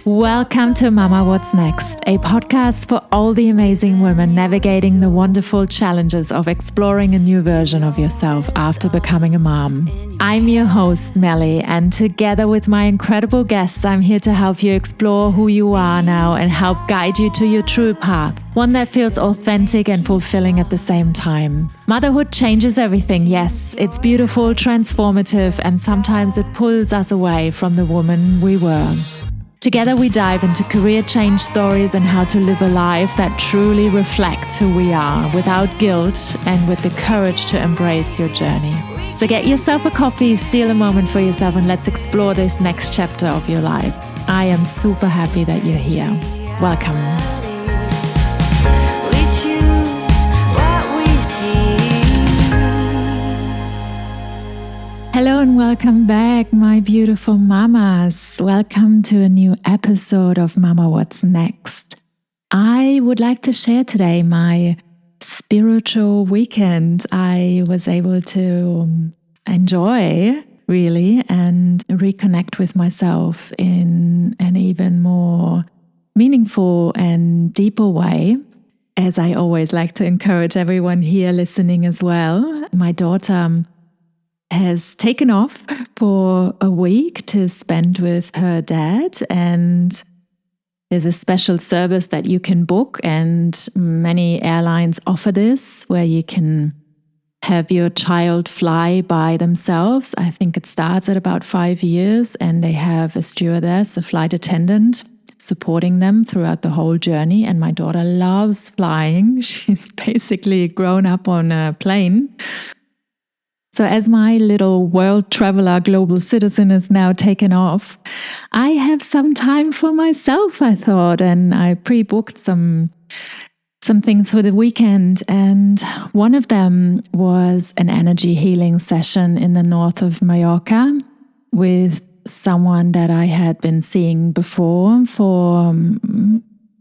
Welcome to Mama What's Next, a podcast for all the amazing women navigating the wonderful challenges of exploring a new version of yourself after becoming a mom. I'm your host, Melly, and together with my incredible guests, I'm here to help you explore who you are now and help guide you to your true path, one that feels authentic and fulfilling at the same time. Motherhood changes everything, yes. It's beautiful, transformative, and sometimes it pulls us away from the woman we were. Together we dive into career change stories and how to live a life that truly reflects who we are without guilt and with the courage to embrace your journey. So get yourself a coffee, steal a moment for yourself, and let's explore this next chapter of your life. I am super happy that you're here. Welcome. Hello and welcome back, my beautiful mamas. Welcome to a new episode of Mama What's Next. I would like to share today my spiritual weekend. I was able to enjoy really and reconnect with myself in an even more meaningful and deeper way. As I always like to encourage everyone here listening as well. My daughter has taken off for a week to spend with her dad, and there's a special service that you can book, and many airlines offer this where you can have your child fly by themselves. I think it starts at about 5 years, and they have a stewardess, a flight attendant, supporting them throughout the whole journey. And my daughter loves flying. She's basically grown up on a plane. So as my little world traveler, global citizen is now taken off, I have some time for myself, I thought, and I pre-booked some things for the weekend. And one of them was an energy healing session in the north of Mallorca with someone that I had been seeing before for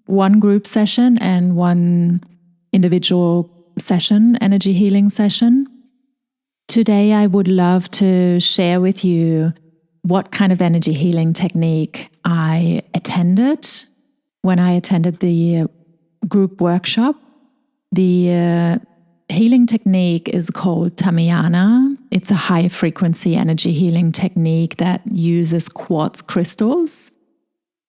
one group session and one individual session, energy healing session. Today, I would love to share with you what kind of energy healing technique I attended when I attended the group workshop. The healing technique is called Tameana. It's a high frequency energy healing technique that uses quartz crystals,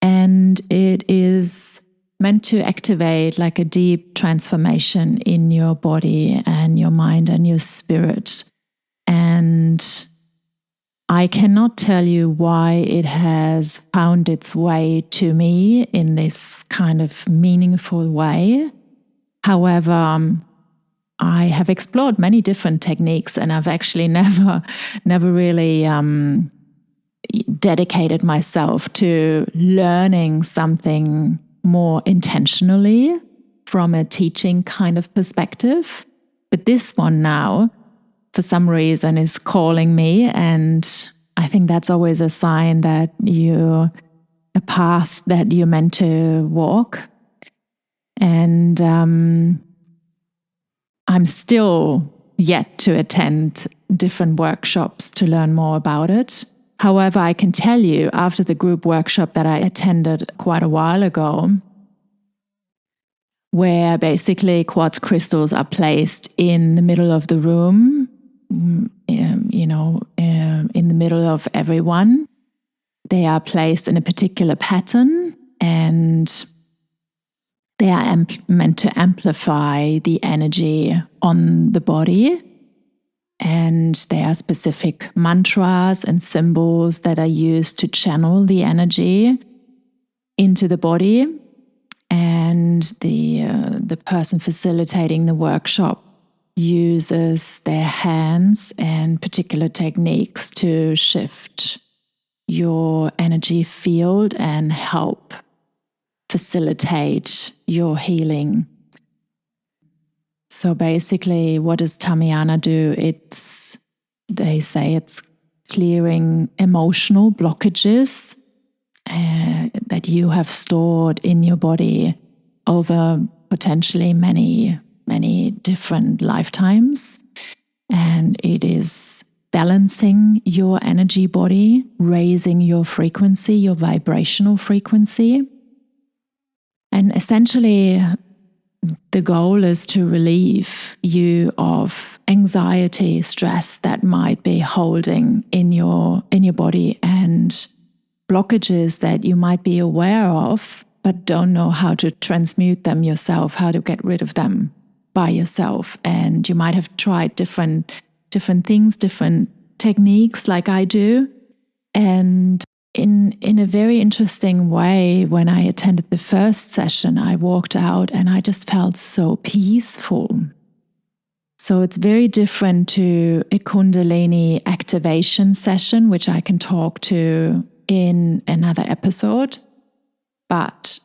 and it is meant to activate like a deep transformation in your body and your mind and your spirit. And I cannot tell you why it has found its way to me in this kind of meaningful way. However, I have explored many different techniques, and I've actually never really dedicated myself to learning something more intentionally from a teaching kind of perspective. But this one now, for some reason, is calling me, and I think that's always a sign that you're a path that you're meant to walk. And I'm still yet to attend different workshops to learn more about it. However, I can tell you after the group workshop that I attended quite a while ago, where basically quartz crystals are placed in the middle of the room, in the middle of everyone. They are placed in a particular pattern, and they are meant to amplify the energy on the body. And there are specific mantras and symbols that are used to channel the energy into the body. And the person facilitating the workshop uses their hands and particular techniques to shift your energy field and help facilitate your healing. So basically, what does Tameana do? They say it's clearing emotional blockages that you have stored in your body over potentially many different lifetimes. And it is balancing your energy body, raising your frequency, your vibrational frequency. And essentially, the goal is to relieve you of anxiety, stress that might be holding in your body, and blockages that you might be aware of but don't know how to transmute them yourself, how to get rid of them by yourself. And you might have tried different things, different techniques like I do. And in a very interesting way, when I attended the first session, I walked out and I just felt so peaceful. So it's very different to a Kundalini activation session, which I can talk to in another episode. But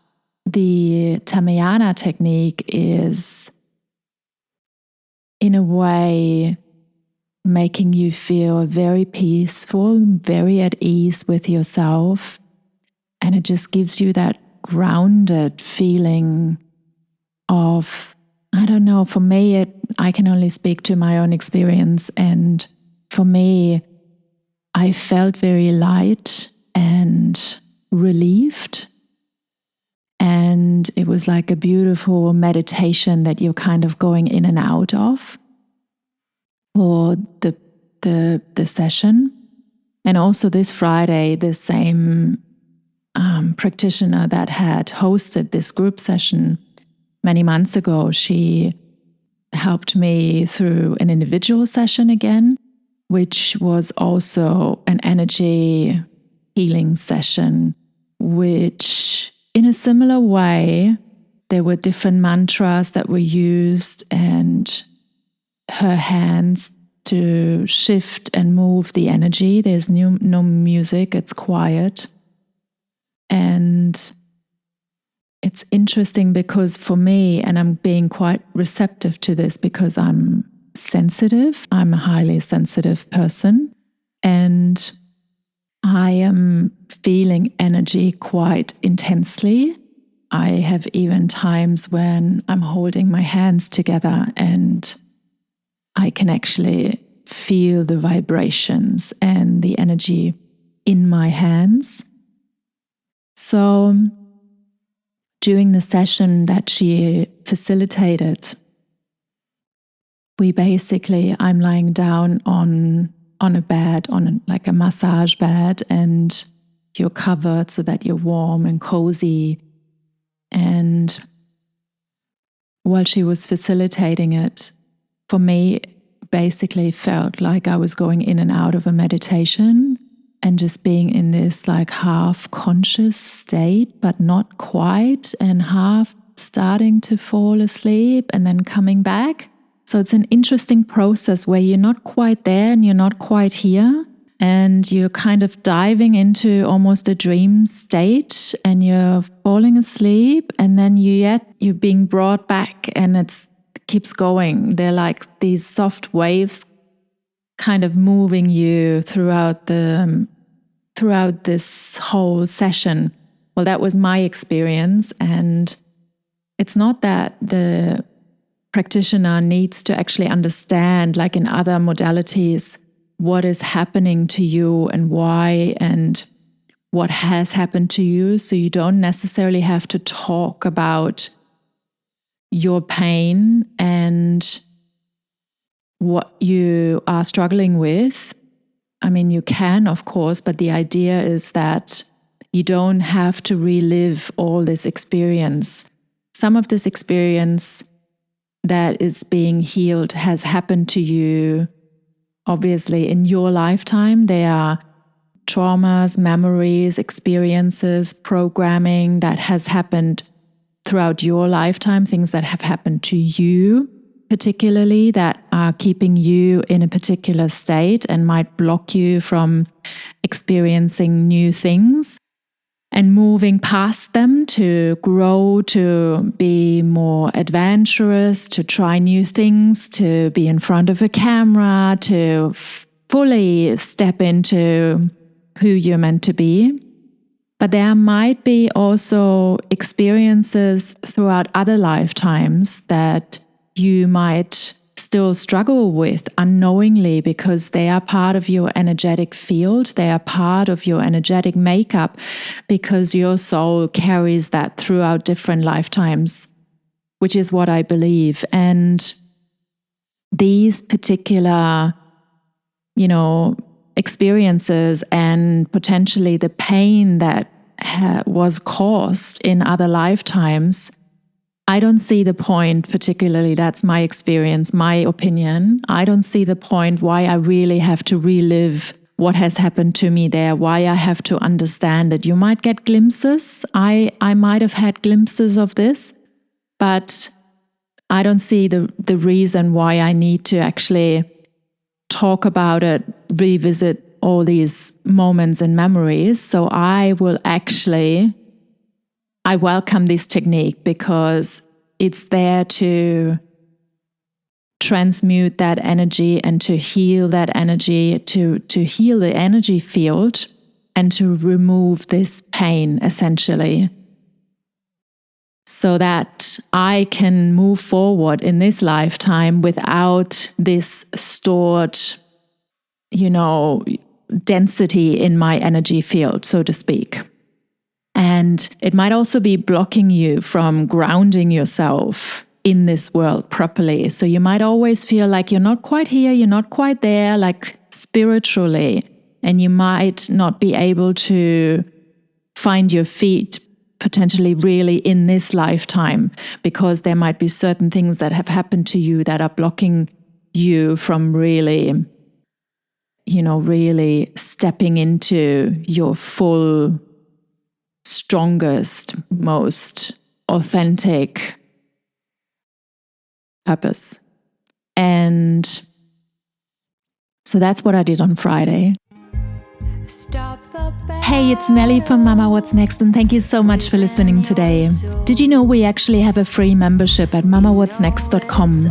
the Tameana technique is, in a way, making you feel very peaceful, very at ease with yourself. And it just gives you that grounded feeling of, I don't know, for me, I can only speak to my own experience. And for me, I felt very light and relieved. And it was like a beautiful meditation that you're kind of going in and out of for the session. And also this Friday, the same practitioner that had hosted this group session many months ago, she helped me through an individual session again, which was also an energy healing session, which in a similar way, there were different mantras that were used and her hands to shift and move the energy. There's no music, it's quiet. And it's interesting because for me, and I'm being quite receptive to this because I'm sensitive, I'm a highly sensitive person, and I am feeling energy quite intensely. I have even times when I'm holding my hands together and I can actually feel the vibrations and the energy in my hands. So during the session that she facilitated, I'm lying down on a bed, like a massage bed, and you're covered so that you're warm and cozy. And while she was facilitating it, for me, basically felt like I was going in and out of a meditation and just being in this like half conscious state, but not quite, and half starting to fall asleep and then coming back. So it's an interesting process where you're not quite there and you're not quite here, and you're kind of diving into almost a dream state and you're falling asleep, and then you're being brought back and it keeps going. They're like these soft waves kind of moving you throughout this whole session. Well, that was my experience, and it's not that the practitioner needs to actually understand, like in other modalities, what is happening to you and why and what has happened to you. So you don't necessarily have to talk about your pain and what you are struggling with. I mean, you can, of course, but the idea is that you don't have to relive all this experience. Some of this experience that is being healed has happened to you, obviously, in your lifetime. There are traumas, memories, experiences, programming that has happened throughout your lifetime, things that have happened to you, particularly that are keeping you in a particular state and might block you from experiencing new things and moving past them to grow, to be more adventurous, to try new things, to be in front of a camera, to fully step into who you're meant to be. But there might be also experiences throughout other lifetimes that you might still struggle with unknowingly, because they are part of your energetic field. They are part of your energetic makeup, because your soul carries that throughout different lifetimes, which is what I believe. And these particular, experiences and potentially the pain that was caused in other lifetimes, I don't see the point, particularly, that's my experience, my opinion. I don't see the point why I really have to relive what has happened to me there, why I have to understand it. You might get glimpses. I might have had glimpses of this, but I don't see the reason why I need to actually talk about it, revisit all these moments and memories. So I welcome this technique, because it's there to transmute that energy and to heal that energy, to heal the energy field and to remove this pain, essentially, so that I can move forward in this lifetime without this stored, density in my energy field, so to speak. And it might also be blocking you from grounding yourself in this world properly. So you might always feel like you're not quite here, you're not quite there, like spiritually, and you might not be able to find your feet potentially really in this lifetime, because there might be certain things that have happened to you that are blocking you from really, really stepping into your full, strongest, most authentic purpose. And so that's what I did on Friday. Hey, it's Melly from Mama What's Next, and thank you so much for listening today. Did you know we actually have a free membership at mamawhatsnext.com,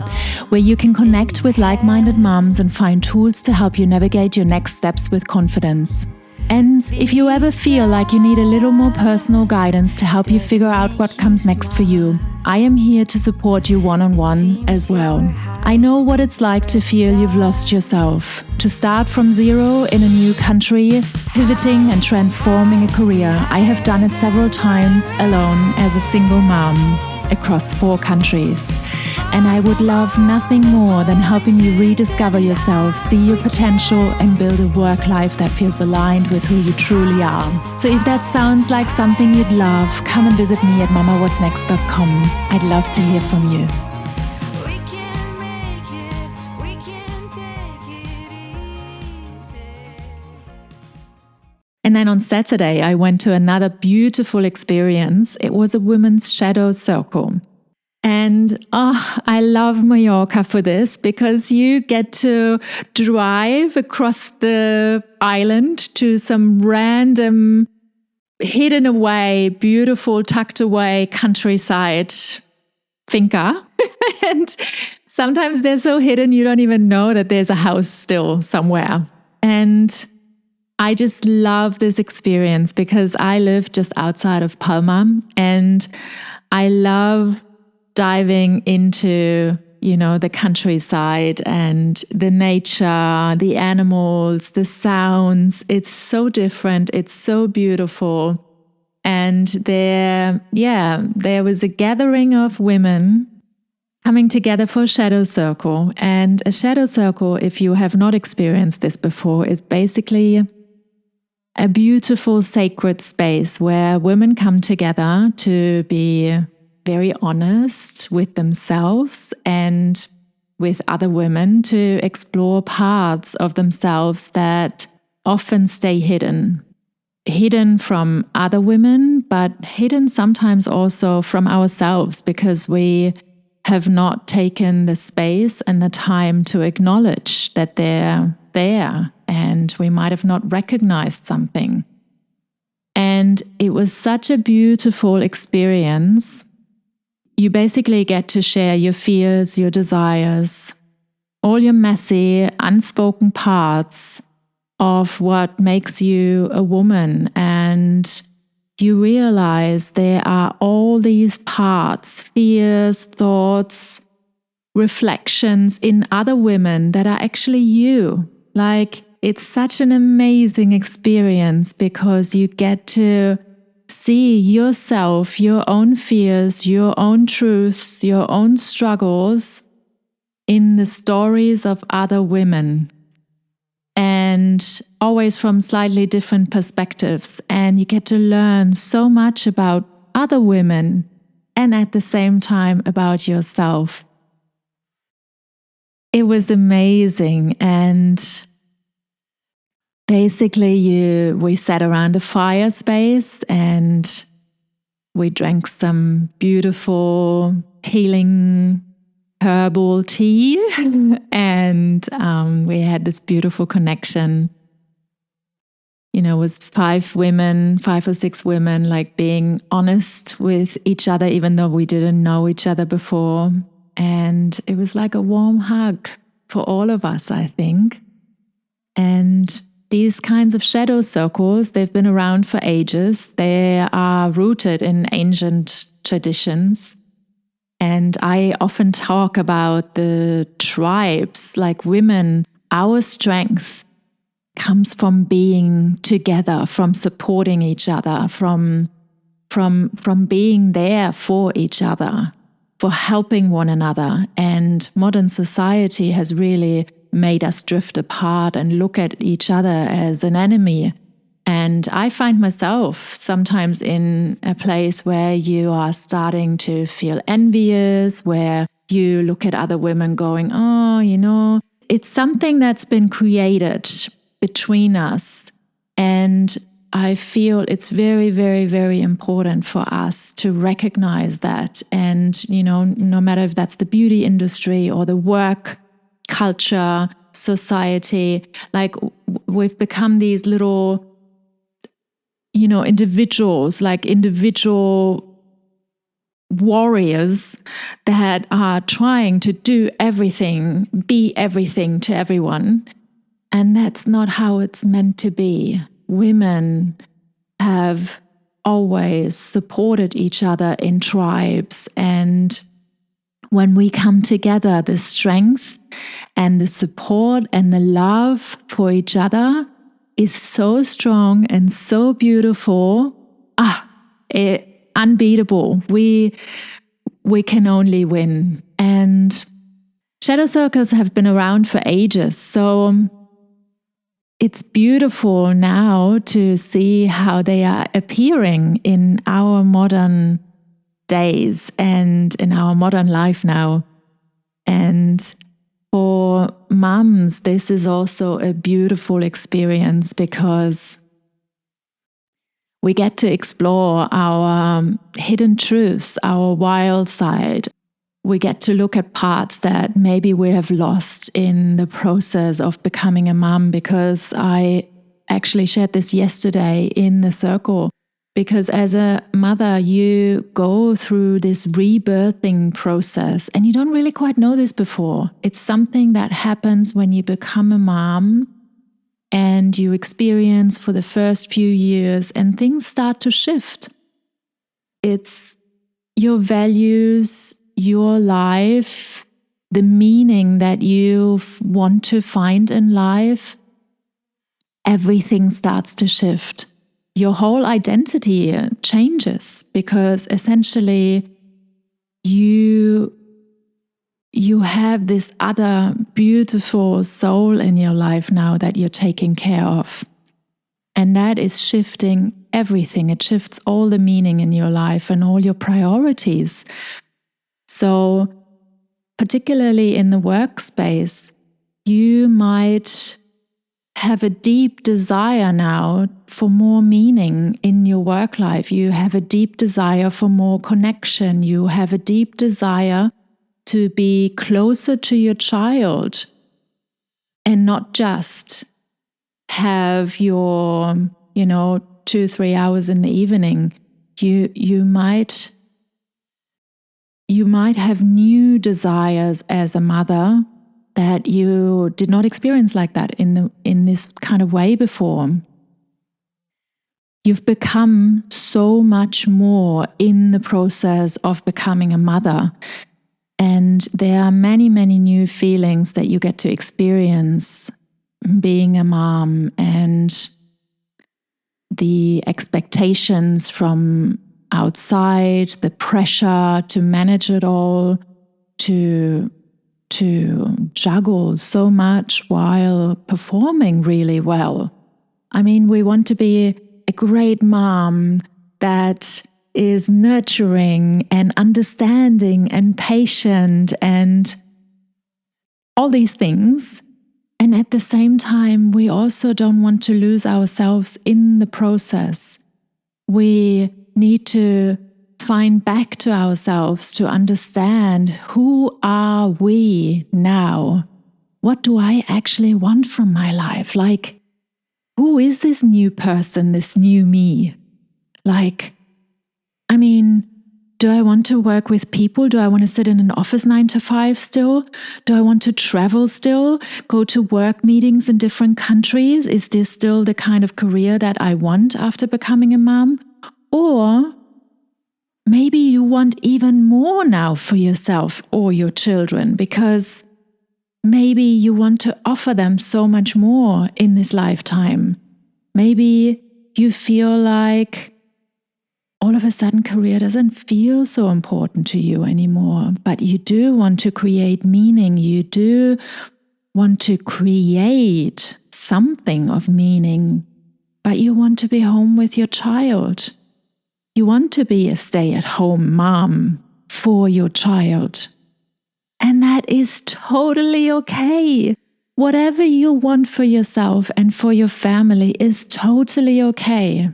where you can connect with like-minded moms and find tools to help you navigate your next steps with confidence. And if you ever feel like you need a little more personal guidance to help you figure out what comes next for you, I am here to support you one-on-one as well. I know what it's like to feel you've lost yourself, to start from zero in a new country, pivoting and transforming a career. I have done it several times alone as a single mom across 4 countries. And I would love nothing more than helping you rediscover yourself, see your potential, and build a work life that feels aligned with who you truly are. So if that sounds like something you'd love, come and visit me at mamawhatsnext.com. I'd love to hear from you. And then on Saturday, I went to another beautiful experience. It was a women's shadow circle. And I love Mallorca for this, because you get to drive across the island to some random, hidden away, beautiful, tucked away countryside finca. And sometimes they're so hidden you don't even know that there's a house still somewhere. And I just love this experience, because I live just outside of Palma, and I love diving into, the countryside and the nature, the animals, the sounds. It's so different. It's so beautiful. And there was a gathering of women coming together for a shadow circle. And a shadow circle, if you have not experienced this before, is basically a beautiful sacred space where women come together to be very honest with themselves and with other women, to explore parts of themselves that often stay hidden from other women, but hidden sometimes also from ourselves, because we have not taken the space and the time to acknowledge that they're there, and we might have not recognized something. And it was such a beautiful experience. You basically get to share your fears, your desires, all your messy, unspoken parts of what makes you a woman. And you realize there are all these parts, fears, thoughts, reflections in other women that are actually you. Like, it's such an amazing experience because you get to see yourself, your own fears, your own truths, your own struggles in the stories of other women. And always from slightly different perspectives. And you get to learn so much about other women and at the same time about yourself. It was amazing. And basically we sat around the fire space and we drank some beautiful healing herbal tea and we had this beautiful connection. You know, it was 5 or 6 women, like being honest with each other, even though we didn't know each other before. And it was like a warm hug for all of us, I think. And these kinds of shadow circles, they've been around for ages. They are rooted in ancient traditions. And I often talk about the tribes, like women. Our strength comes from being together, from supporting each other, from being there for each other, for helping one another. And modern society has really made us drift apart and look at each other as an enemy. And I find myself sometimes in a place where you are starting to feel envious, where you look at other women going, oh, you know, it's something that's been created between us. And I feel it's very, very, very important for us to recognize that. And, you know, no matter if that's the beauty industry or the work culture, society, like we've become these little, you know, individuals, like individual warriors that are trying to do everything, be everything to everyone. And that's not how it's meant to be. Women have always supported each other in tribes. And when we come together, the strength and the support and the love for each other is so strong and so beautiful. Unbeatable. We can only win. And shadow circles have been around for ages. So it's beautiful now to see how they are appearing in our modern days and in our modern life now. And for mums, this is also a beautiful experience because we get to explore our hidden truths, our wild side. We get to look at parts that maybe we have lost in the process of becoming a mom, because I actually shared this yesterday in the circle. Because as a mother, you go through this rebirthing process and you don't really quite know this before. It's something that happens when you become a mom and you experience for the first few years and things start to shift. It's your values, your life, the meaning that you want to find in life. Everything starts to shift. Your whole identity changes because essentially you have this other beautiful soul in your life now that you're taking care of. And that is shifting everything. It shifts all the meaning in your life and all your priorities. So particularly in the workspace, you might have a deep desire now for more meaning in your work life. You have a deep desire for more connection. You have a deep desire to be closer to your child and not just have your, 2-3 hours in the evening. You might have new desires as a mother that you did not experience like that in this kind of way before. You've become so much more in the process of becoming a mother. And there are many, many new feelings that you get to experience being a mom, and the expectations from outside, the pressure to manage it all, to juggle so much while performing really well. I mean, we want to be a great mom that is nurturing and understanding and patient and all these things. And at the same time, we also don't want to lose ourselves in the process. We need to find back to ourselves to understand, who are we now? What do I actually want from my life? Like, who is this new person, this new me? Like, I mean, do I want to work with people? Do I want to sit in an office 9 to 5 still? Do I want to travel still? Go to work meetings in different countries? Is this still the kind of career that I want after becoming a mom? Or maybe you want even more now for yourself or your children, because maybe you want to offer them so much more in this lifetime. Maybe you feel like all of a sudden career doesn't feel so important to you anymore, but you do want to create meaning. You do want to create something of meaning, but you want to be home with your child. You want to be a stay-at-home mom for your child. And that is totally okay. Whatever you want for yourself and for your family is totally okay.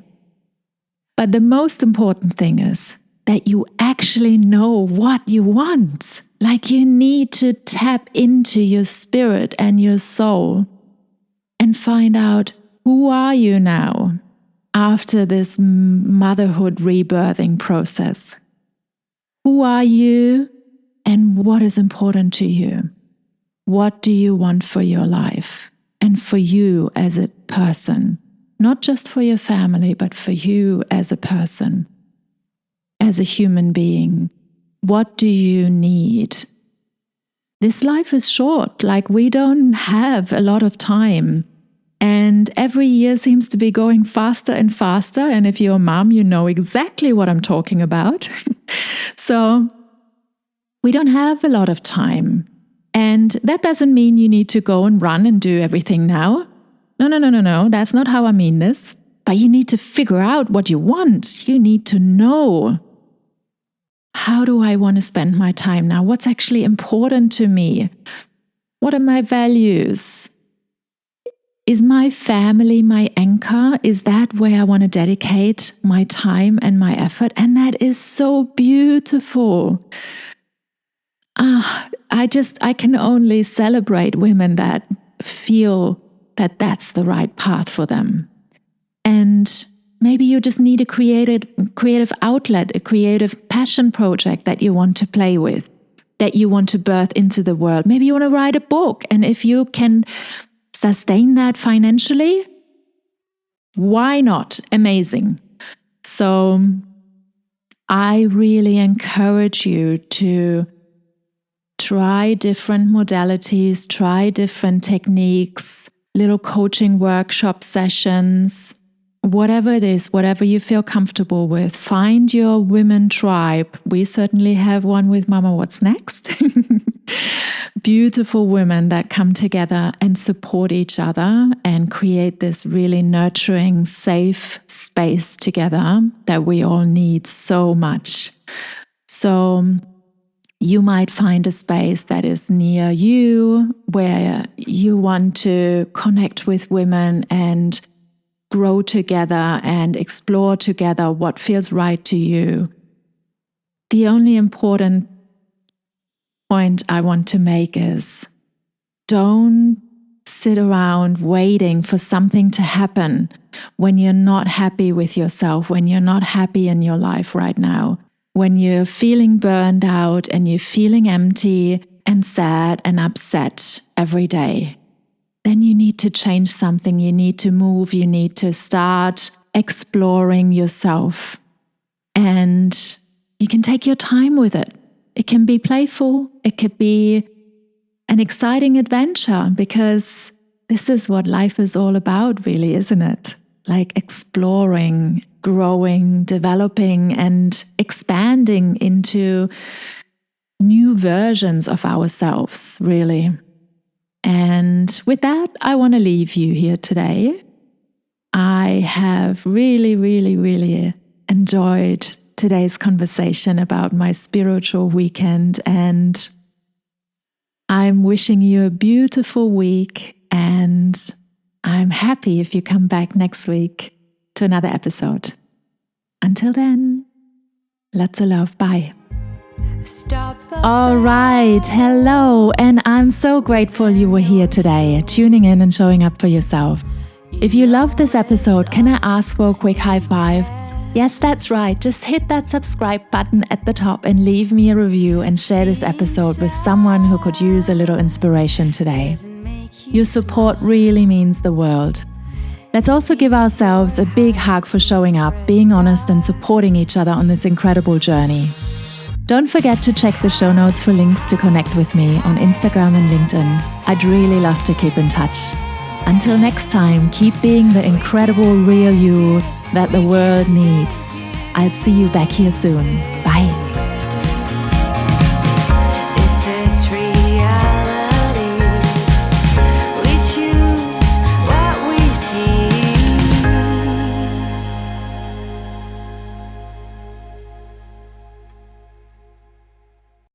But the most important thing is that you actually know what you want. Like, you need to tap into your spirit and your soul and find out, who are you now after this motherhood rebirthing process? Who are you and what is important to you? What do you want for your life and for you as a person? Not just for your family, but for you as a person, as a human being. What do you need? This life is short. Like, we don't have a lot of time. And every year seems to be going faster and faster. And if you're a mom, you know exactly what I'm talking about. So we don't have a lot of time. And that doesn't mean you need to go and run and do everything now. No. That's not how I mean this. But you need to figure out what you want. You need to know, how do I want to spend my time now? What's actually important to me? What are my values? Is my family my anchor? Is that where I want to dedicate my time and my effort? And that is so beautiful. I can only celebrate women that feel that that's the right path for them. And maybe you just need a creative outlet, a creative passion project that you want to play with, that you want to birth into the world. Maybe you want to write a book. And if you can sustain that financially, why not? Amazing. So I really encourage you to try different modalities, try different techniques, little coaching workshop sessions, whatever it is, whatever you feel comfortable with. Find your women tribe. We certainly have one with Mama What's Next. Beautiful women that come together and support each other and create this really nurturing, safe space together that we all need so much. So you might find a space that is near you where you want to connect with women and grow together and explore together what feels right to you. The only important point I want to make is, don't sit around waiting for something to happen when you're not happy with yourself, when you're not happy in your life right now. When you're feeling burned out and you're feeling empty and sad and upset every day, then you need to change something. You need to move. You need to start exploring yourself. And you can take your time with it. It can be playful. It could be an exciting adventure, because this is what life is all about, really, isn't it? Like exploring, growing, developing, and expanding into new versions of ourselves, really. And with that, I want to leave you here today. I have really, really, really enjoyed today's conversation about my spiritual weekend, and I'm wishing you a beautiful week, and I'm happy if you come back next week to another episode. Until then, lots of love. Bye. All right, hello, and I'm so grateful you were here today, tuning in and showing up for yourself. If you love this episode, can I ask for a quick high five? Yes, that's right. Just hit that subscribe button at the top and leave me a review and share this episode with someone who could use a little inspiration today. Your support really means the world. Let's also give ourselves a big hug for showing up, being honest, and supporting each other on this incredible journey. Don't forget to check the show notes for links to connect with me on Instagram and LinkedIn. I'd really love to keep in touch. Until next time, keep being the incredible real you that the world needs. I'll see you back here soon. Bye.